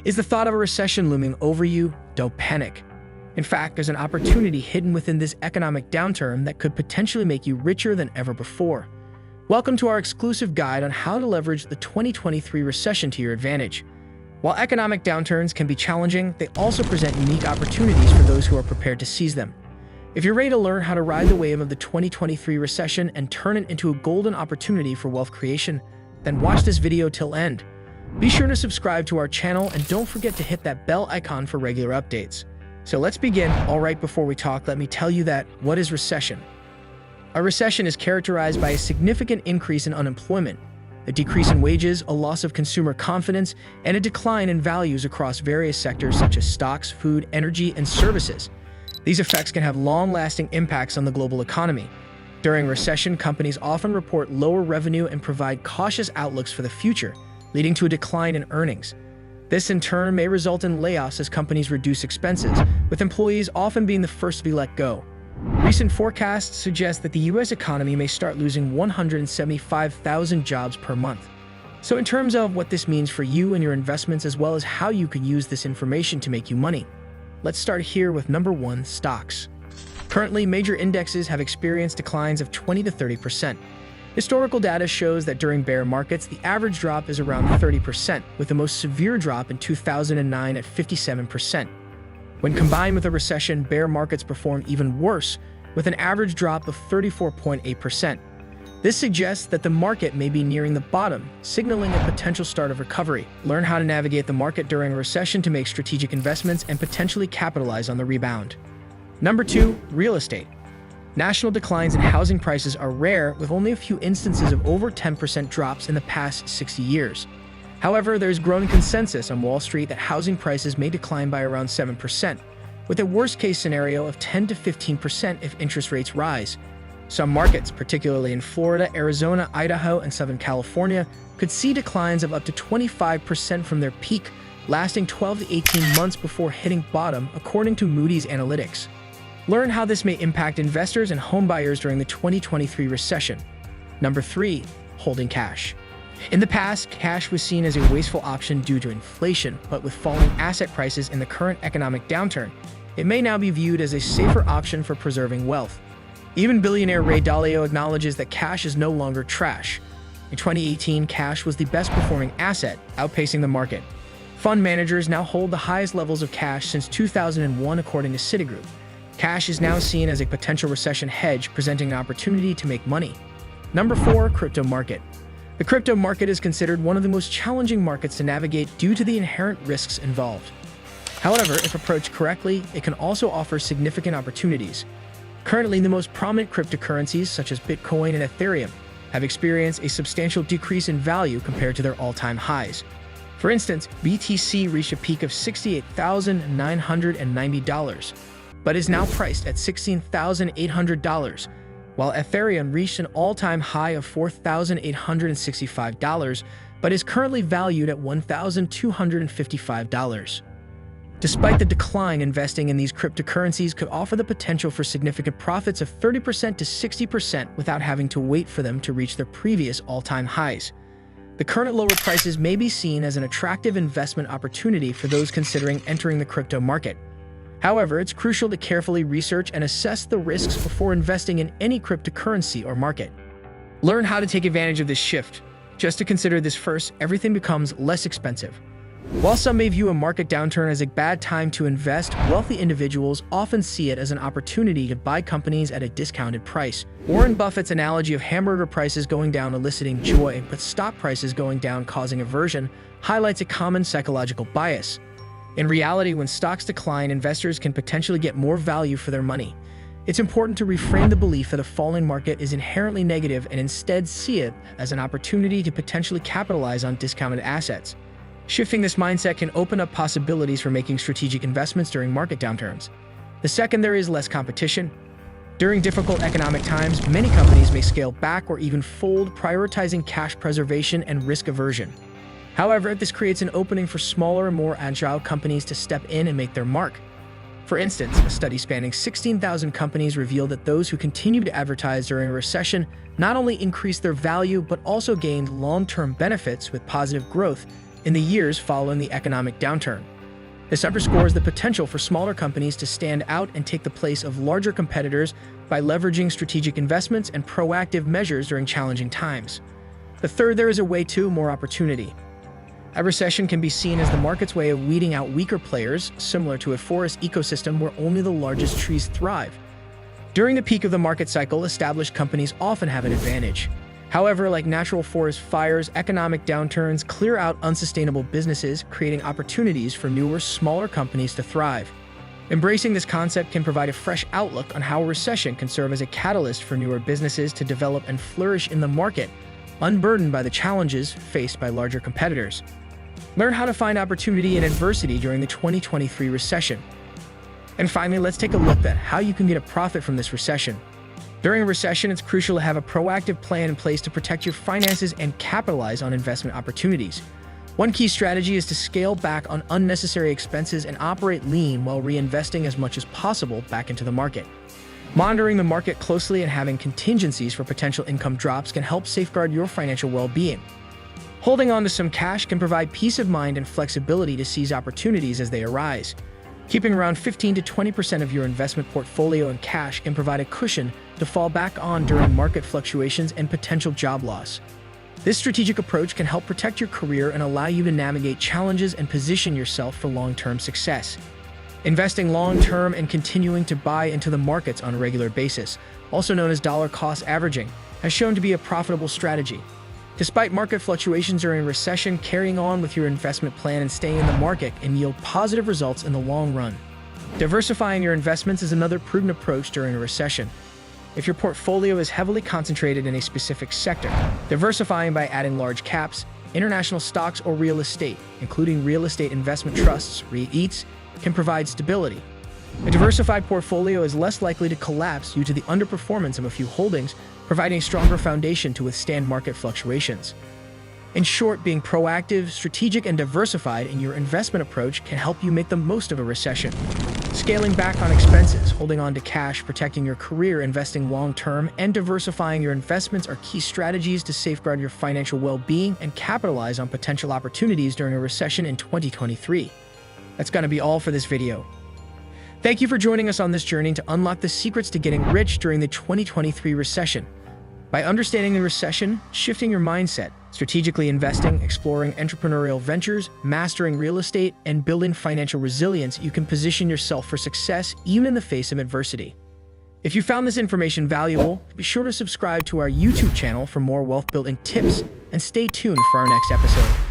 Is the thought of a recession looming over you? Don't panic. In fact, there's an opportunity hidden within this economic downturn that could potentially make you richer than ever before. Welcome to our exclusive guide on how to leverage the 2023 recession to your advantage. While economic downturns can be challenging, they also present unique opportunities for those who are prepared to seize them. If you're ready to learn how to ride the wave of the 2023 recession and turn it into a golden opportunity for wealth creation, then watch this video till end. Be sure to subscribe to our channel and don't forget to hit that bell icon for regular updates. So let's begin. All right, before we talk, let me tell you that what is recession? A recession is characterized by a significant increase in unemployment, a decrease in wages, a loss of consumer confidence, and a decline in values across various sectors such as stocks, food, energy, and services. These effects can have long-lasting impacts on the global economy. During recession, companies often report lower revenue and provide cautious outlooks for the future, leading to a decline in earnings. This in turn may result in layoffs as companies reduce expenses, with employees often being the first to be let go. Recent forecasts suggest that the U.S. economy may start losing 175,000 jobs per month. So in terms of what this means for you and your investments, as well as how you can use this information to make you money, let's start here with number 1, stocks. Currently, major indexes have experienced declines of 20 to 30%. Historical data shows that during bear markets, the average drop is around 30%, with the most severe drop in 2009 at 57%. When combined with a recession, bear markets perform even worse, with an average drop of 34.8%. This suggests that the market may be nearing the bottom, signaling a potential start of recovery. Learn how to navigate the market during a recession to make strategic investments and potentially capitalize on the rebound. Number 2, real estate. National declines in housing prices are rare, with only a few instances of over 10% drops in the past 60 years. However, there is growing consensus on Wall Street that housing prices may decline by around 7%, with a worst-case scenario of 10 to 15% if interest rates rise. Some markets, particularly in Florida, Arizona, Idaho, and Southern California, could see declines of up to 25% from their peak, lasting 12 to 18 months before hitting bottom, according to Moody's Analytics. Learn how this may impact investors and homebuyers during the 2023 recession. Number 3, holding cash. In the past, cash was seen as a wasteful option due to inflation, but with falling asset prices in the current economic downturn, it may now be viewed as a safer option for preserving wealth. Even billionaire Ray Dalio acknowledges that cash is no longer trash. In 2018, cash was the best-performing asset, outpacing the market. Fund managers now hold the highest levels of cash since 2001, according to Citigroup. Cash is now seen as a potential recession hedge, presenting an opportunity to make money. Number 4, crypto market. The crypto market is considered one of the most challenging markets to navigate due to the inherent risks involved. However, if approached correctly, it can also offer significant opportunities. Currently, the most prominent cryptocurrencies, such as Bitcoin and Ethereum, have experienced a substantial decrease in value compared to their all-time highs. For instance, BTC reached a peak of $68,990, but is now priced at $16,800, while Ethereum reached an all-time high of $4,865, but is currently valued at $1,255. Despite the decline, investing in these cryptocurrencies could offer the potential for significant profits of 30% to 60% without having to wait for them to reach their previous all-time highs. The current lower prices may be seen as an attractive investment opportunity for those considering entering the crypto market. However, it's crucial to carefully research and assess the risks before investing in any cryptocurrency or market. Learn how to take advantage of this shift. Just to consider this first, everything becomes less expensive. While some may view a market downturn as a bad time to invest, wealthy individuals often see it as an opportunity to buy companies at a discounted price. Warren Buffett's analogy of hamburger prices going down eliciting joy, but stock prices going down causing aversion, highlights a common psychological bias. In reality, when stocks decline, investors can potentially get more value for their money. It's important to reframe the belief that a falling market is inherently negative and instead see it as an opportunity to potentially capitalize on discounted assets. Shifting this mindset can open up possibilities for making strategic investments during market downturns. The second, there is less competition. During difficult economic times, many companies may scale back or even fold, prioritizing cash preservation and risk aversion. However, this creates an opening for smaller and more agile companies to step in and make their mark. For instance, a study spanning 16,000 companies revealed that those who continued to advertise during a recession not only increased their value but also gained long-term benefits with positive growth, in the years following the economic downturn. This underscores the potential for smaller companies to stand out and take the place of larger competitors by leveraging strategic investments and proactive measures during challenging times. The third, there is a way to more opportunity. A recession can be seen as the market's way of weeding out weaker players, similar to a forest ecosystem where only the largest trees thrive. During the peak of the market cycle, established companies often have an advantage. However, like natural forest fires, economic downturns clear out unsustainable businesses, creating opportunities for newer, smaller companies to thrive. Embracing this concept can provide a fresh outlook on how a recession can serve as a catalyst for newer businesses to develop and flourish in the market, unburdened by the challenges faced by larger competitors. Learn how to find opportunity in adversity during the 2023 recession. And finally, let's take a look at how you can get a profit from this recession. During a recession, it's crucial to have a proactive plan in place to protect your finances and capitalize on investment opportunities. One key strategy is to scale back on unnecessary expenses and operate lean while reinvesting as much as possible back into the market. Monitoring the market closely and having contingencies for potential income drops can help safeguard your financial well-being. Holding on to some cash can provide peace of mind and flexibility to seize opportunities as they arise. Keeping around 15 to 20% of your investment portfolio in cash can provide a cushion to fall back on during market fluctuations and potential job loss. This strategic approach can help protect your career and allow you to navigate challenges and position yourself for long-term success. Investing long-term and continuing to buy into the markets on a regular basis, also known as dollar-cost averaging, has shown to be a profitable strategy. Despite market fluctuations during a recession, carrying on with your investment plan and staying in the market can yield positive results in the long run. Diversifying your investments is another prudent approach during a recession. If your portfolio is heavily concentrated in a specific sector, diversifying by adding large caps, international stocks, or real estate, including real estate investment trusts, REITs, can provide stability. A diversified portfolio is less likely to collapse due to the underperformance of a few holdings, providing a stronger foundation to withstand market fluctuations. In short, being proactive, strategic, and diversified in your investment approach can help you make the most of a recession. Scaling back on expenses, holding on to cash, protecting your career, investing long-term, and diversifying your investments are key strategies to safeguard your financial well-being and capitalize on potential opportunities during a recession in 2023. That's going to be all for this video. Thank you for joining us on this journey to unlock the secrets to getting rich during the 2023 recession. By understanding the recession, shifting your mindset, strategically investing, exploring entrepreneurial ventures, mastering real estate, and building financial resilience, you can position yourself for success even in the face of adversity. If you found this information valuable, be sure to subscribe to our YouTube channel for more wealth-building tips, and stay tuned for our next episode.